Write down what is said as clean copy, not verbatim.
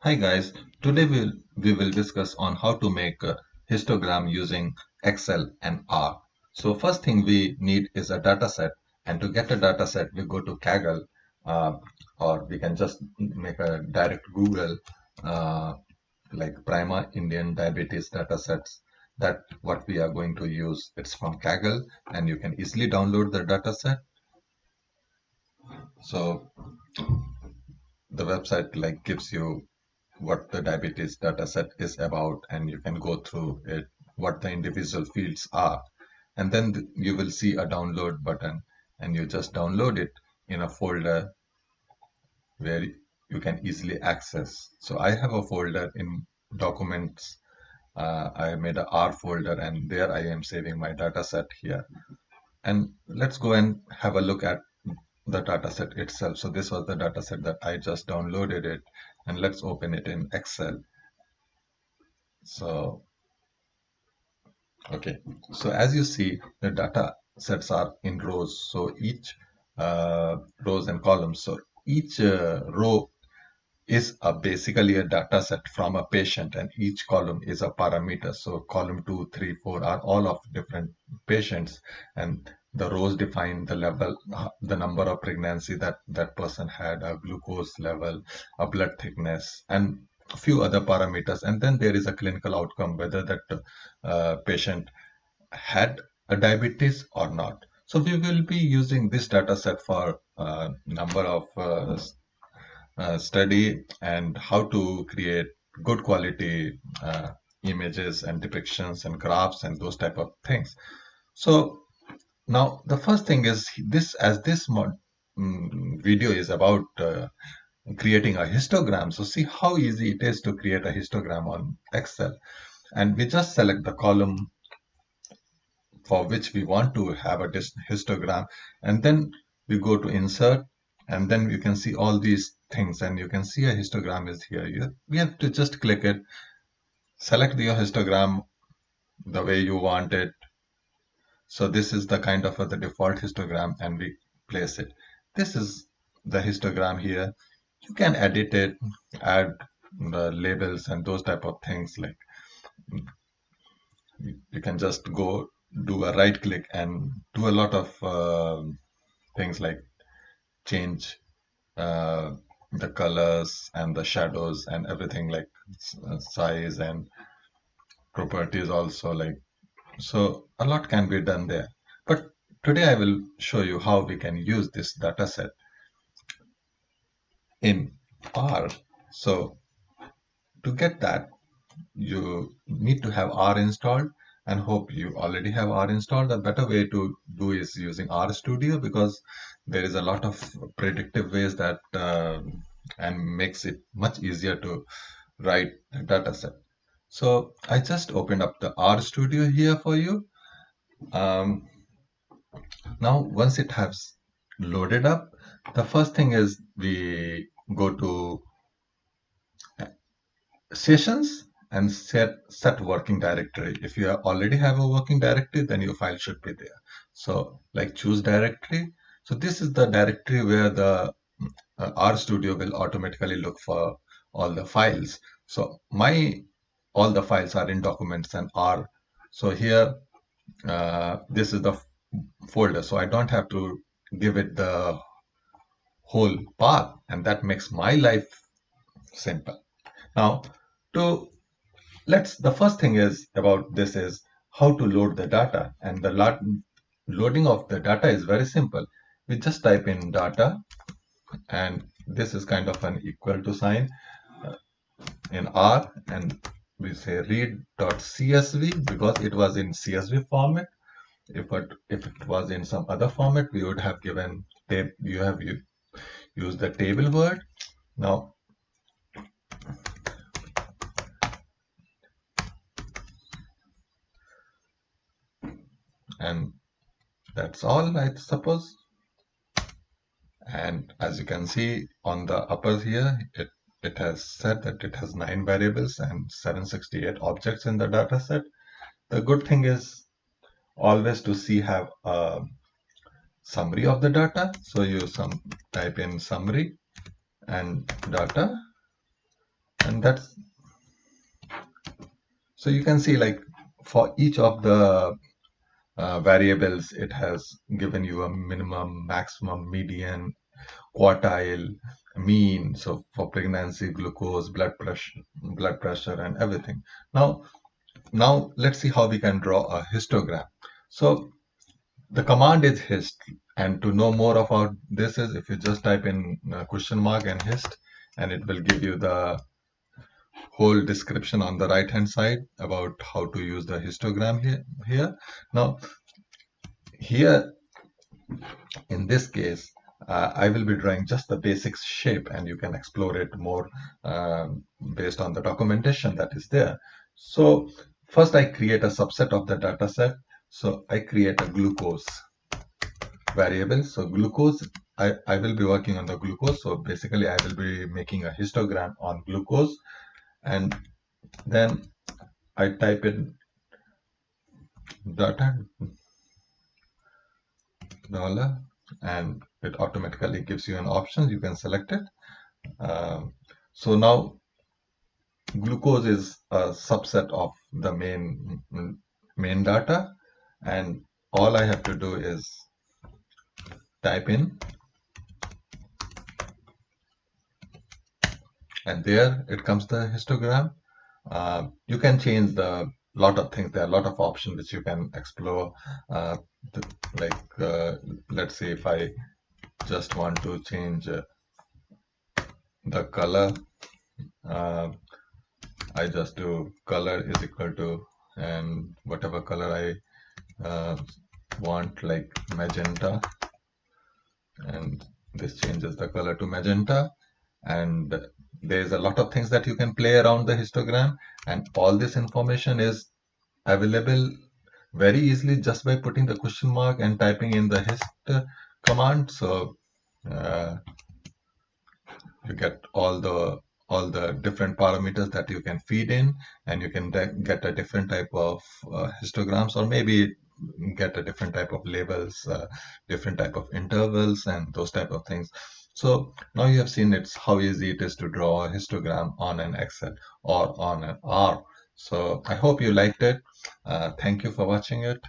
Hi guys, today we will discuss on how to make a histogram using Excel and R. So first thing we need is a data set, and to get a data set we go to Kaggle, uh, or we can just make a direct Google, uh, like Prima Indian Diabetes data sets. That what we are going to use. It's from Kaggle and you can easily download the data set. So the website like gives you what the diabetes data set is about, and you can go through it, what the individual fields are, and then you will see a download button, and you just download it in a folder where you can easily access. So I have a folder in documents. I made a R folder, and there I am saving my data set here. And let's go and have a look at the data set itself. So this was the data set that I just downloaded it, and let's open it in Excel. So okay, so as you see, the data sets are in rows. So each rows and columns. So each row is basically a data set from a patient, and each column is a parameter. So column 2, 3, 4 are all of different patients, and the rows define the level, the number of pregnancy that that person had, a glucose level, a blood thickness, and a few other parameters. And then there is a clinical outcome, whether that patient had a diabetes or not. So we will be using this data set for a number of study and how to create good quality images and depictions and graphs and those type of things. So now the first thing is this, as this video is about creating a histogram. So see how easy it is to create a histogram on Excel. And we just select the column for which we want to have a histogram, and then we go to insert, and then you can see all these things, and you can see a histogram is here. We have to just click it, select your histogram the way you want it. So this is the kind of the default histogram, and we place it. This is the histogram here. You can edit it, add the labels and those type of things. Like you can just go do a right click and do a lot of things like change the colors and the shadows and everything, like size and properties also, like, so a lot can be done there. But today I will show you how we can use this data set in R. So to get that, you need to have R installed, and hope you already have R installed. The better way to do is using R Studio, because there is a lot of predictive ways that and makes it much easier to write a data set. So I just opened up the R Studio here for you. Um, Now once it has loaded up, the first thing is we go to sessions and set working directory. If you already have a working directory, then your file should be there. So like choose directory. So this is the directory where the RStudio will automatically look for all the files. So my all the files are in documents and R. So here this is the folder. So I don't have to give it the whole path, and that makes my life simple. Now to let's the first thing is about this is how to load the data, and the loading of the data is very simple. We just type in data, and this is kind of an equal to sign in R, and we say read.csv because it was in CSV format. If it was in some other format, we would have given you have used the table word. Now and that's all, I suppose. And as you can see on the upper here, it has said that it has 9 variables and 768 objects in the data set. The good thing is always to have a summary of the data. So you type in summary and data, And that's, so you can see like for each of the variables, it has given you a minimum, maximum, median, quartile, mean. So for pregnancy, glucose, blood pressure, and everything. Now, now let's see how we can draw a histogram. So the command is hist, and to know more about this is if you just type in question mark and hist, and it will give you the whole description on the right hand side about how to use the histogram here. Now here in this case, I will be drawing just the basic shape, and you can explore it more based on the documentation that is there. So first I create a subset of the data set. So I create a glucose variable. So glucose, I will be working on the glucose. So basically I will be making a histogram on glucose, and then I type in data dollar, and it automatically gives you an option. You can select it. So now glucose is a subset of the main data, and all I have to do is type in, and there it comes the histogram. You can change the lot of things. There are a lot of options which you can explore. Uh, like let's say if I just want to change the color, uh, I just do color is equal to, and whatever color I want, like magenta, and this changes the color to magenta. And there's a lot of things that you can play around the histogram, and all this information is available very easily just by putting the question mark and typing in the hist command. So uh, you get all the different parameters that you can feed in, and you can get a different type of histograms, or maybe get a different type of labels, different type of intervals, and those type of things. So now you have seen it's how easy it is to draw a histogram on an Excel or on an R. So I hope you liked it. Thank you for watching it.